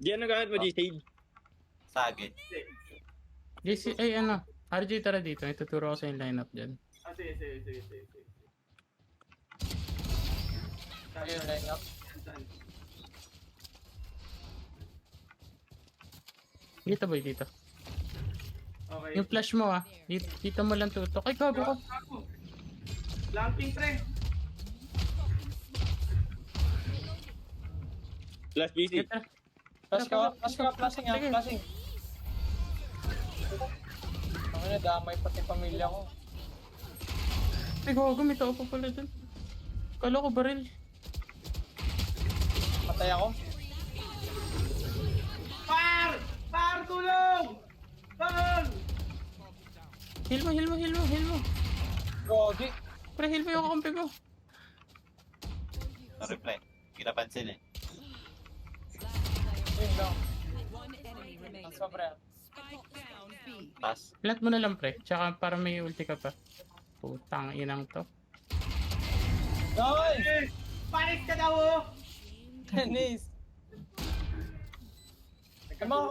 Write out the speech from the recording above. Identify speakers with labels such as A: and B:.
A: Diyan na gamit mo, G-Sage.
B: Sage.
C: JC, ay ano, RJ tara dito, ituturo ko sa yung lineup dyan.
D: Sige.
E: Ayun, line up.
C: Dito boy, dito.
D: Okay.
C: Yung flash mo dito mo lang tutok. Ay, gago ka.
D: Ako. Lamping, pre.
A: Flash G-Sage.
C: Tara.
E: Flashing
C: Sige.
E: flashing. Ang ina, damay pati pamilya ko.
C: Ay, gago, may tao pa pala dun. Kala ko baril.
E: Patay ako.
D: Fire! Fire, tulong! Tulong!
C: Heal mo.
E: Gogi.
C: Pre, heal mo yung kakampi mo.
B: Sorry, pre. Hindi napansin eh.
E: Yun lang.
F: One enemy remaining.
E: Ang sobra.
F: Spike down B.
B: Tas.
C: Plant mo na lang pre. Tsaka para may ulti ka pa. Putang inang to.
E: Nice!
D: Eh, panik ka daw, oh!
E: Tennis! Mga